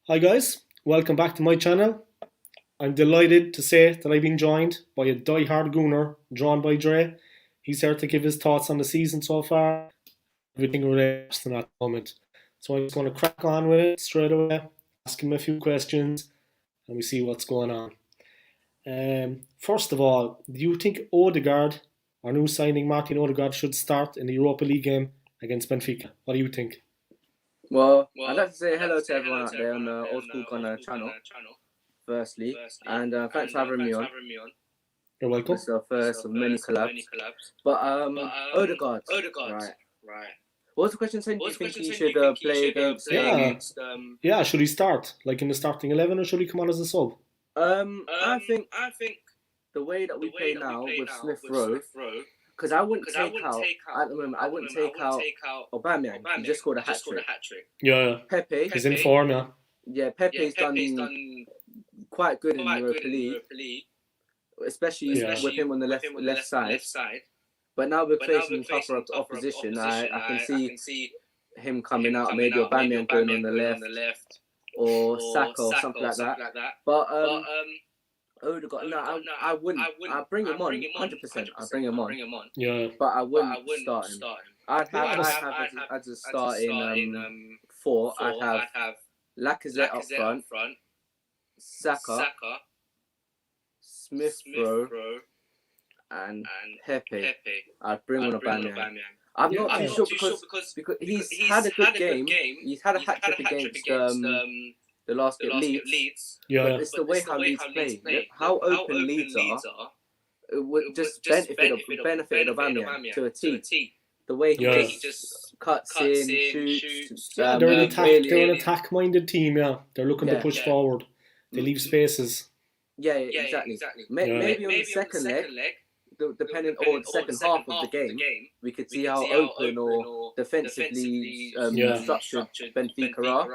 Hi guys, welcome back to my channel. I'm delighted to say that I've been joined by a die-hard gooner, drawn by Dre. He's here to give his thoughts on the season so far, everything related to that moment. So I'm just going to crack on with it straight away, ask him a few questions, and we see what's going on. First of all, do you think Odegaard, our new signing Martin Odegaard, should start in the Europa League game against Benfica? What do you think? Well, I'd like to say hello to everyone out there on the Old School Connor channel, firstly, and thanks for having me on. You're welcome. This is the first of many collabs. But Odegaard, right. What's the question saying? Do you think he should play against? Yeah, should he start like in the starting 11 or should he come on as a sub? I think the way that we play now with Smith Rowe, because I wouldn't take out at the moment. I wouldn't take out Aubameyang. He just scored a hat trick. Yeah, Pepe, he's in form, yeah. Yeah, Pepe's done quite good in the Europa League, especially with him on the left side. But now we're facing tougher opposition. I can see him coming out, maybe Aubameyang going on the left, or Saka or something like that. But Odegaard, no, I wouldn't. I'd bring him on, 100%. I'd bring him on. Yeah. But I wouldn't start him. I'd have as a starting four. I'd have Lacazette up front, Saka, Smith Rowe, and Pepe. I'd bring on Aubameyang. I'm not too sure because he's had a good game. He's had a hat trick against the last game, Leeds. Yeah. But it's the way how Leeds play. How open Leeds are. It would just benefited Aubameyang to a T. The way he just cuts in, shoots. Yeah, they're an attack-minded team. Yeah, they're looking to push forward. They leave spaces. Yeah, exactly. Maybe on the second leg, depending on the second half of the game, we could see how open or defensively structured Benfica are.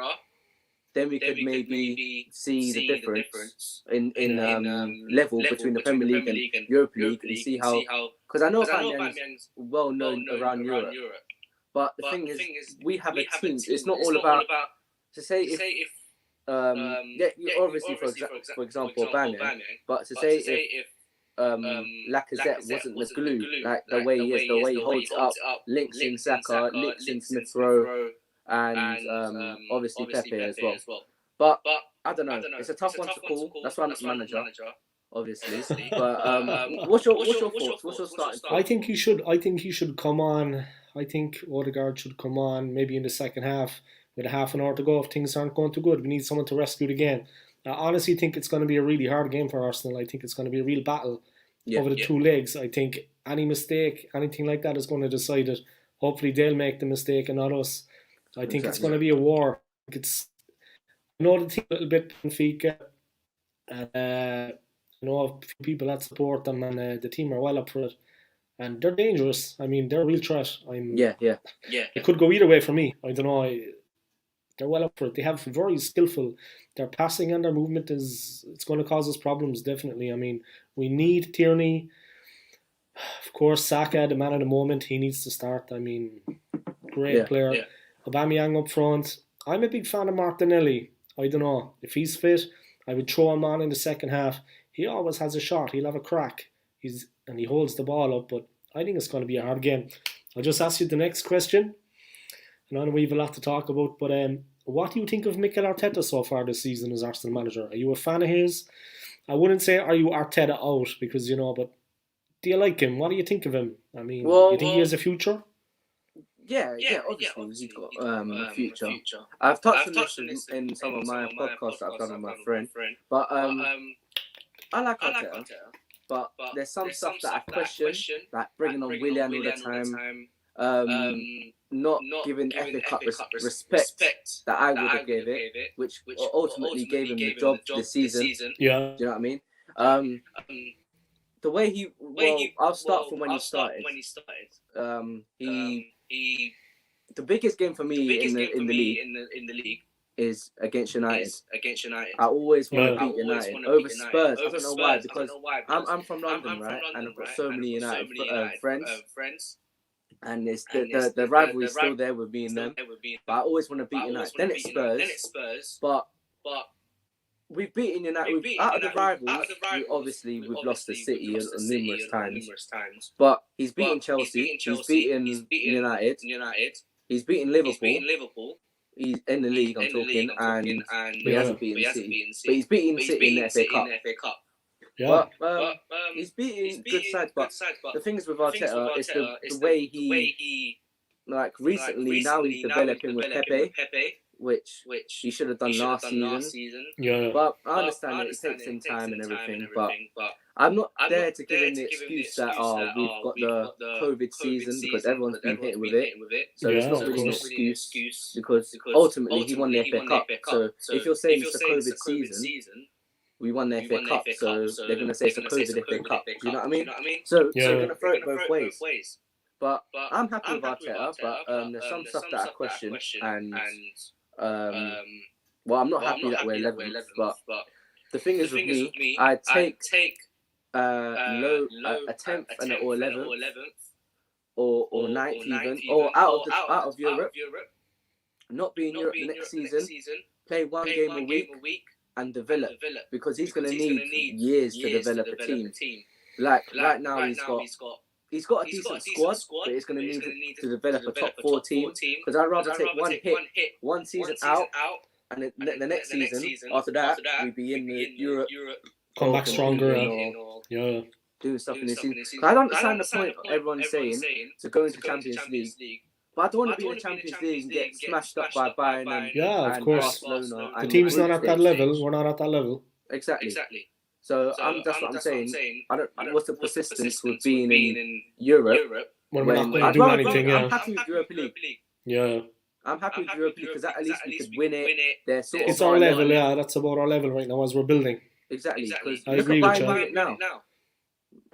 Then we could maybe see the difference in level between the Premier League and Europa League and see how. Because I know Aubameyang's well known around Europe, but the thing is, we have a team. It's not all about to say if obviously for example Aubameyang, but to say if Lacazette wasn't the glue like the way he is, the way he holds it up, links in Saka, links in Smith Rowe, and obviously Pepe as well. But I don't know. It's a tough one to call. That's why I'm the manager, obviously. But what's your thoughts? What's your starting? I think he should come on. I think Odegaard should come on maybe in the second half with a half an hour to go if things aren't going too good. We need someone to rescue the game. I honestly think it's going to be a really hard game for Arsenal. I think it's going to be a real battle over the two legs. I think any mistake, anything like that is going to decide it. Hopefully they'll make the mistake and not us. I think it's going to be a war. I know the team a little bit, Benfica, and I know a few people that support them, and the team are well up for it. And they're dangerous. I mean, they're a real threat. It could go either way for me. I don't know. They're well up for it. They have very skillful. Their passing and their movement it's going to cause us problems, definitely. I mean, we need Tierney. Of course, Saka, the man of the moment, he needs to start. I mean, great player. Yeah. Aubameyang up front. I'm a big fan of Martinelli. I don't know. If he's fit, I would throw him on in the second half. He always has a shot. He'll have a crack. And he holds the ball up, but I think it's going to be a hard game. I'll just ask you the next question. And I know we have a lot to talk about, but what do you think of Mikel Arteta so far this season as Arsenal manager? Are you a fan of his? I wouldn't say are you Arteta out because, but do you like him? What do you think of him? I mean, you think he has a future? Yeah, obviously he's got a future. I've touched on this in some of my podcasts that I've done with my friend, but I like Arteta, but there's some stuff that I question, like bringing on Willian all the time, not giving FA Cup respect that I would have gave it, which ultimately gave him the job this season. Yeah. Do you know what I mean? The way I'll start from when he started. The biggest game for me in the league is against United. I always want to beat United over Spurs. I don't know why, because I'm from London, right? And I've got so many United friends. And it's the rivalry is still there with me and them. But I always want to beat United. Then it's Spurs. But we've beaten United. Out of the rivals, we've lost to City numerous times. But he's beaten Chelsea. He's beaten United. He's beaten Liverpool. He's in the league, I'm talking, and he hasn't beaten City. But he's beaten City in the FA Cup. Yeah. But he's beating good sides. But the thing is with Arteta, it's the way he, like recently, now he's developing with Pepe, which he should have done last season. Yeah. But I understand that it takes him time and everything. But I'm not there to give him the excuse that we've got the COVID season because everyone's been hit with it. So it's not really an excuse because ultimately he won the FA Cup. So if you're saying it's the COVID season, we won the FA Cup, so they're going to say it's a COVID FA Cup. Do you know what I mean? So we're going to throw it both ways. But I'm happy with Arteta, but there's some stuff that I question. And, I'm not happy that we're 11th, but the thing is with me, I'd take a 10th and or 11th, or 9th even, or out of Europe, not be in Europe the next season, play one game a week, and develop, because he's going to need years to develop a team. Like right now, he's got a decent squad, but he's going to need to develop a top 4 team. Because I'd rather take one season out, and the next season after that we'd be in the Europe, come back stronger, doing stuff in the season. I don't understand the point of everyone saying to go into Champions League. But I don't want to be in the Champions League and get smashed up by Bayern and of course. Barcelona. The team's not at that level. We're not at that level. Exactly. So that's what I'm saying. I don't. What's the persistence with being in Europe when we're not going to do anything? I'm happy with Europa League. Yeah. I'm happy with Europa League because at least we could win it. It's our level, That's about our level right now as we're building. Exactly. Because I agree with you. Now.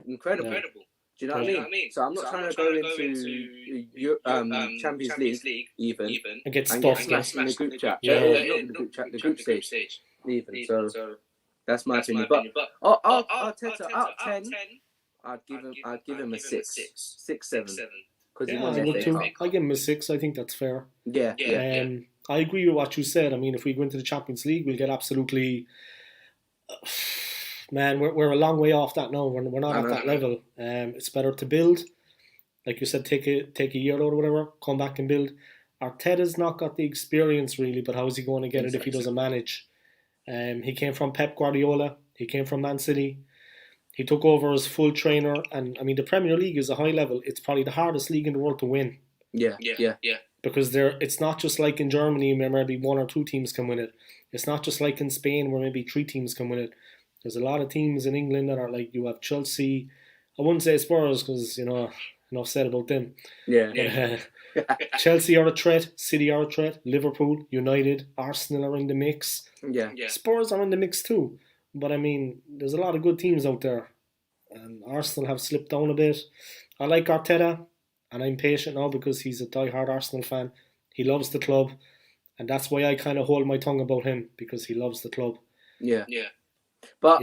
Incredible. Do you know what I mean? So I'm not trying to go into Champions League even and get stuffed in the group chat. Yeah. Not in the group chat, the group stage even. So that's my opinion. But Arteta out of 10, I'd give him a 6, 7. Because he won the FA Cup. I give him a 6. I think that's fair. Yeah. I agree with what you said. I mean, if we go into the Champions League, we'll get absolutely. Man, we're a long way off that now. We're not at that level. It's better to build, like you said, take a year out or whatever, come back and build. Arteta's not got the experience really, but how is he going to get it if he doesn't manage? He came from Pep Guardiola. He came from Man City. He took over as full trainer, and I mean the Premier League is a high level. It's probably the hardest league in the world to win. Yeah. Because it's not just like in Germany where maybe 1 or 2 teams can win it. It's not just like in Spain where maybe 3 teams can win it. There's a lot of teams in England that are like, you have Chelsea. I wouldn't say Spurs because, enough said about them. Yeah. Chelsea are a threat. City are a threat. Liverpool, United, Arsenal are in the mix. Yeah. Spurs are in the mix too. But I mean, there's a lot of good teams out there. And Arsenal have slipped down a bit. I like Arteta. And I'm patient now because he's a die-hard Arsenal fan. He loves the club. And that's why I kind of hold my tongue about him, because he loves the club. Yeah. But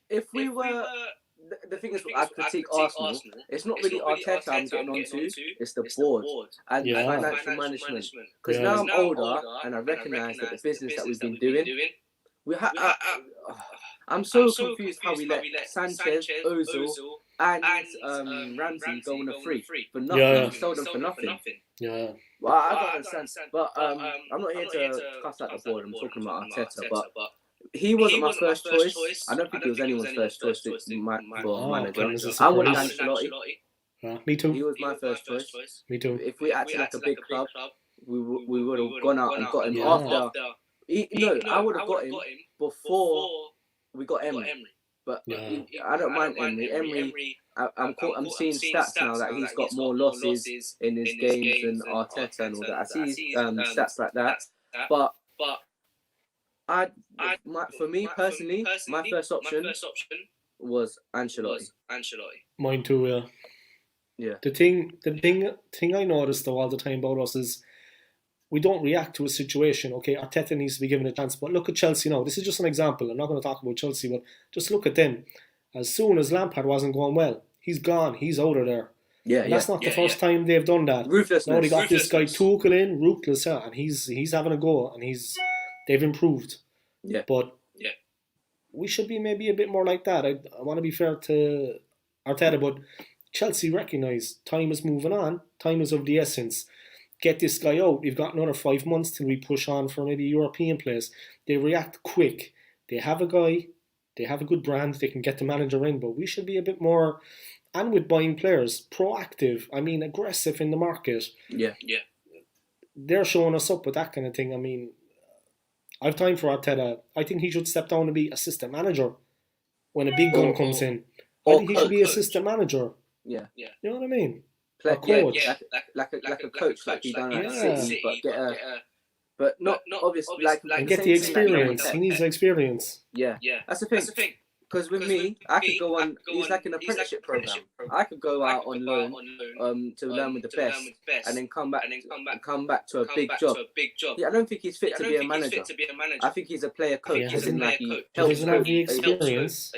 if we were, the thing is, I critique Arsenal. It's not really Arteta I'm getting onto. It's the board and financial management. Because now I'm older and I recognise that the business that we've been doing, I'm so confused how we let Sanchez, Ozil, and Ramsey go on a free for nothing. We sold them for nothing. Yeah. Well, I don't understand. But I'm not here to cuss out the board. I'm talking about Arteta, but he wasn't my first choice. I don't think he was anyone's first choice for manager. I wanted Ancelotti. Me too. He was my first choice. Me too. If we acted like a big club, we would have gone out and got him after. I would have got him before we got Emery. But I don't mind Emery. Emery, I'm seeing stats now that he's got more losses in his games than Arteta and all that. I see stats like that. But for me personally, my first option was Ancelotti. Mine too, yeah. The thing I noticed though all the time about us is we don't react to a situation. Okay, Arteta needs to be given a chance, but look at Chelsea now. This is just an example. I'm not going to talk about Chelsea, but just look at them. As soon as Lampard wasn't going well, he's gone. He's out of there. That's not the first time they've done that. Ruthlessness. Now they got this guy Tuchel in, ruthless, and he's having a go, and he's they've improved. Yeah. But we should be maybe a bit more like that. I want to be fair to Arteta, but Chelsea recognise time is moving on. Time is of the essence. Get this guy out. We've got another 5 months till we push on for maybe a European place. They react quick. They have a guy. They have a good brand. They can get the manager in. But we should be a bit more, and with buying players, proactive. I mean, aggressive in the market. Yeah. They're showing us up with that kind of thing. I mean, I've time for Arteta. I think he should step down and be assistant manager when a big gun comes in. I think he should be assistant manager. Yeah. You know what I mean? Play, a coach. Like a coach, like he done at Yeah. City, but not obviously like And get the experience. He needs the experience. Yeah. That's the thing. Because with me, I could go on. He's like an apprenticeship program. I could go out on loan to learn with the best, and then come back to a big job. Yeah, I don't think he's fit to be a manager. I think he's a player coach. Yeah, As in, like, he He helps doesn't have the experience.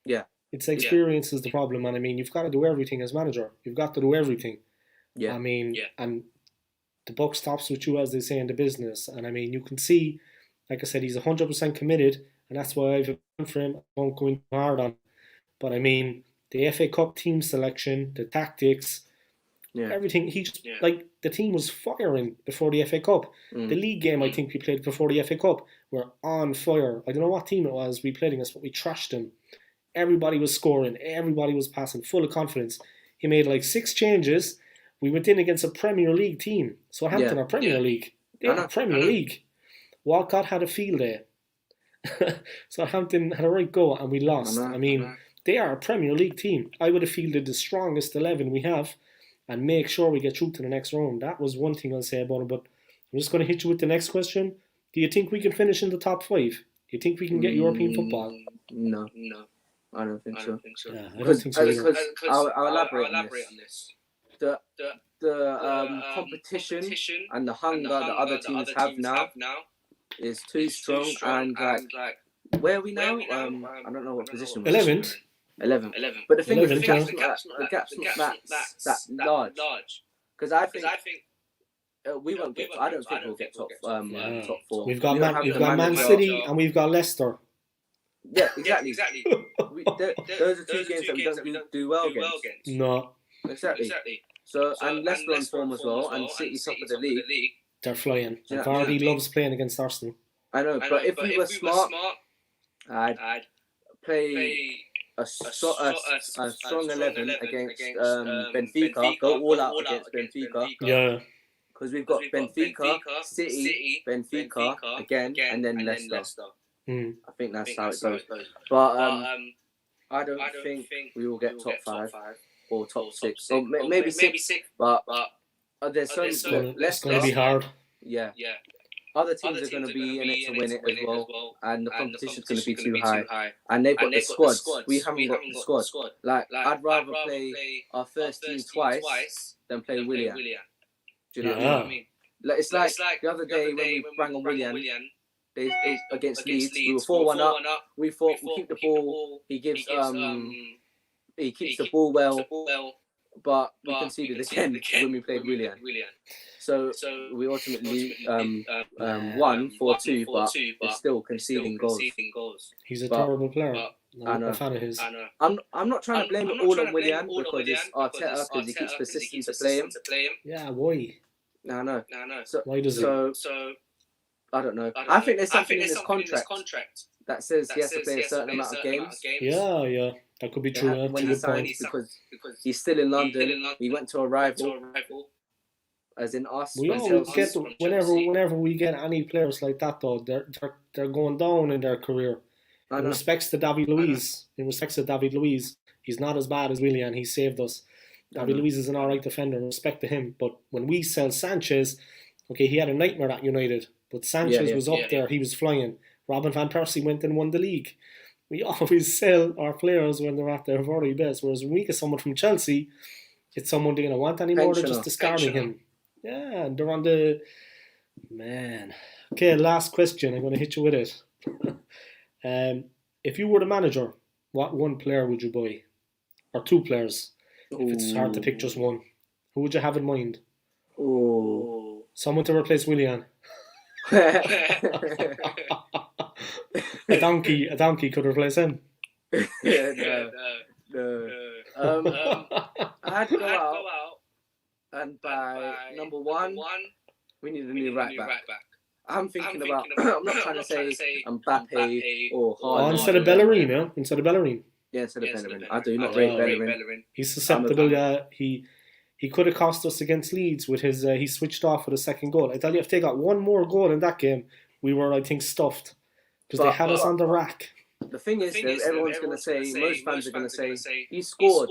Yeah. It's experience is the problem, and I mean, you've got to do everything as manager. You've got to do everything. Yeah. I mean, and the buck stops with you, as they say in the business. And I mean, you can see, like I said, he's 100% committed, and that's why I've been for him. I won't go in hard on. But I mean, the FA Cup team selection, the tactics, everything. He just like the team was firing before the FA Cup. The league game I think we played before the FA Cup were on fire. I don't know what team it was we played against, but we trashed them. Everybody was scoring. Everybody was passing, full of confidence. He made like 6 changes. We went in against a Premier League team. Southampton are Premier League. They are Premier League. Walcott had a field day. Southampton had a right go and we lost. I mean, they are a Premier League team. I would have fielded the strongest 11 we have and make sure we get through to the next round. That was one thing I'll say about it. But I'm just going to hit you with the next question. Do you think we can finish in the top 5? Do you think we can get European football? No. I don't think so. Yeah, I don't think so either. I'll elaborate on this. The competition and the hunger that other teams have now is too strong, and like where are we now? I don't know what position we're 11th. 11. But the thing is, the 11th, gap's not that large. Because I think we won't get. I don't think we'll get top 4. We've got Man City and we've got Leicester. Yeah, exactly. Those are 2 games that we don't do well against. No. Exactly. So and Leicester on form as well, and City top of the league. They're flying. And Vardy loves playing against Arsenal. I know, but if we were smart, I'd play a strong 11 against Benfica. Go all out against Benfica. Yeah. Because we've got Benfica, City, Benfica again, and then Leicester. I think that's how it goes. But I don't think we will get top 5 or top 6. Or maybe 6. But there's so many. It's going to be hard. Yeah. Other teams are going to be in it to win it as well, and the competition's going to be too high. And they've got the squads. We haven't got the squad. Like, I'd rather play our first team twice than play Willian. Do you know what I mean? Like, it's like the other day when we brought on Willian against Leeds. We were 4-1 up. We thought we'll keep the ball. He keeps the ball well, but we conceded again when we played Willian. So we ultimately won 4-2, but we're still conceding goals. He's a terrible player. I'm a fan of his. I'm not trying to blame it all on Willian because it's Arteta because he keeps persisting to play him. Yeah, why? I know. So why does he? I don't know. I think there's something in his contract that says he has to play a certain amount of games. Yeah. That could be true. When he signed, because he's still in London. He went to a rival. As in us, we always get whenever we get any players like that though, they're going down in their career. In respects to David Luiz, he's not as bad as Willian. He saved us. David Luiz is an alright defender. Respect to him. But when we sell Sanchez, okay, he had a nightmare at United, but Sanchez was up there. He was flying. Robin van Persie went and won the league. We always sell our players when they're at their very best. Whereas when we get someone from Chelsea, it's someone they don't want anymore. They're just discarding him. Yeah, and they're on the... Man. Okay, last question. I'm going to hit you with it. If you were the manager, what 1 player would you buy? Or 2 players? If it's hard to pick just 1. Who would you have in mind? Oh. Someone to replace Willian. A donkey could replace him. No. I'd go out and buy number one. We need a new right back. I'm thinking about. I'm not trying to say Mbappe or Haaland. Instead of Bellerin, yeah. Instead of Bellerin. Yeah, instead of Bellerin. I do not rate Bellerin. He's susceptible. He could have cost us against Leeds with his. He switched off with a second goal. I tell you, if they got one more goal in that game, we were, I think, stuffed because they had us on the rack. The thing is, everyone's going to say, most fans are going to say, he scored.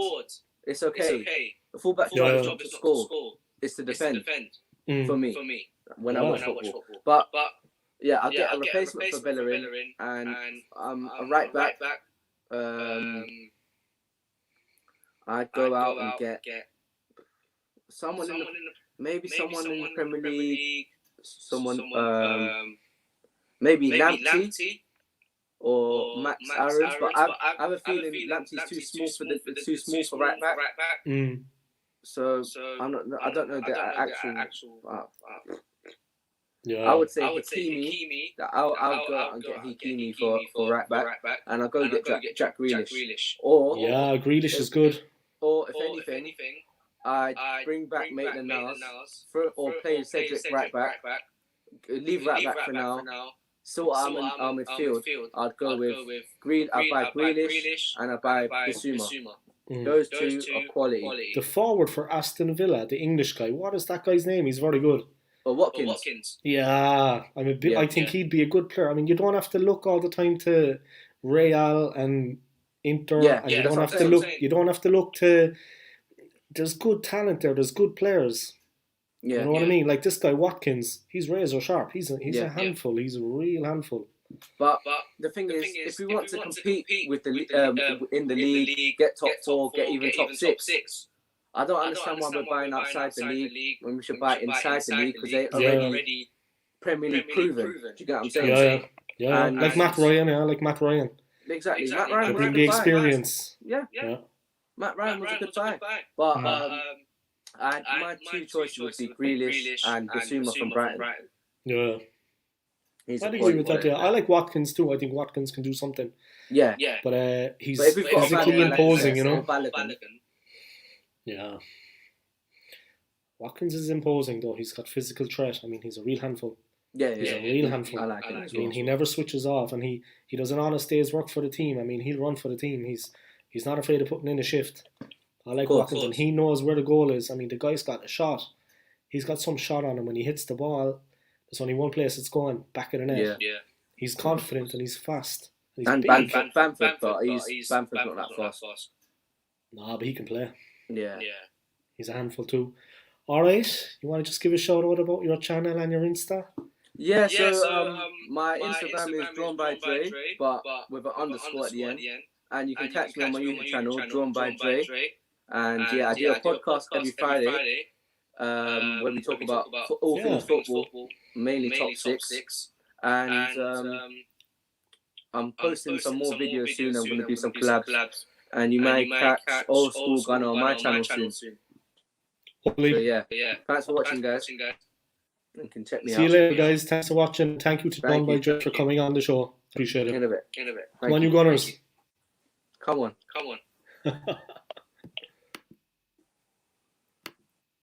It's okay. The fullback's job is to score. It's to defend. For me, when I watch football. But yeah, I'll get a replacement for Bellerin and a right back. I'd go out and get someone in the Premier League. Maybe Lamptey or Max Aarons, but I have a feeling Lamptey's too small for right back. So I don't know the actual. I would say Hakimi. I'll go out and get Hakimi for right back, and I'll go get Jack Grealish. Or Grealish is good. Or if anything, I'd bring back Maitland-Niles or play Cedric right back. Leave right back for now. Sort out our midfield. I'd go with I'd buy Grealish and I'd buy Bissouma. Those two are quality. The forward for Aston Villa, the English guy. What is that guy's name? He's very good. Watkins. Yeah, I think he'd be a good player. I mean, you don't have to look all the time to Real and Inter, and you don't have to look. You don't have to look to. There's good talent there. There's good players. Yeah, you know what I mean? Like this guy Watkins, he's razor sharp. He's a handful. He's a real handful. But the thing is, if we want to compete with in the league, get top 4, get even top 6, I don't understand why we're buying outside the league when we should buy inside the league because they're already Premier League proven. Do you get what I'm saying? Yeah. And, like Matt Ryan. I like Matt Ryan. Exactly. Matt Ryan was a good buy. The experience. Yeah. Matt Ryan was a good buy. But my two choices would be Grealish and Bissouma from Brighton. Yeah. I'd agree with that. Yeah, I like Watkins too. I think Watkins can do something. Yeah. But he's physically imposing, you know. Yeah. Watkins is imposing though. He's got physical threat. I mean, he's a real handful. Yeah, he's a real handful. I like him. I mean, he never switches off, and he does an honest day's work for the team. I mean, he'll run for the team. He's not afraid of putting in a shift. I like Watkins, and he knows where the goal is. I mean, the guy's got a shot. He's got some shot on him. When he hits the ball, there's only one place it's going, back of the net. Yeah. He's confident and he's fast. And Bamford, but Bamford's not that fast. Nah, but he can play. Yeah. He's a handful too. All right, you want to just give a shout out about your channel and your Insta? Yeah, so my Instagram is Drawnbydre, but with an underscore at the end. And you can catch me on my YouTube channel, Drawnbydre. And I do a podcast every Friday. When we talk about all things football, mainly top 6. And I'm posting some more videos soon. I'm going to do some collabs. And you may catch Old School Gunner on my channel soon. Hopefully. So yeah. Thanks for watching, guys. You can check me out. See you later, guys. Thanks for watching. Thank you to Drawnbydre for coming on the show. Appreciate it. In a bit. Come on, you Gunners. Come on.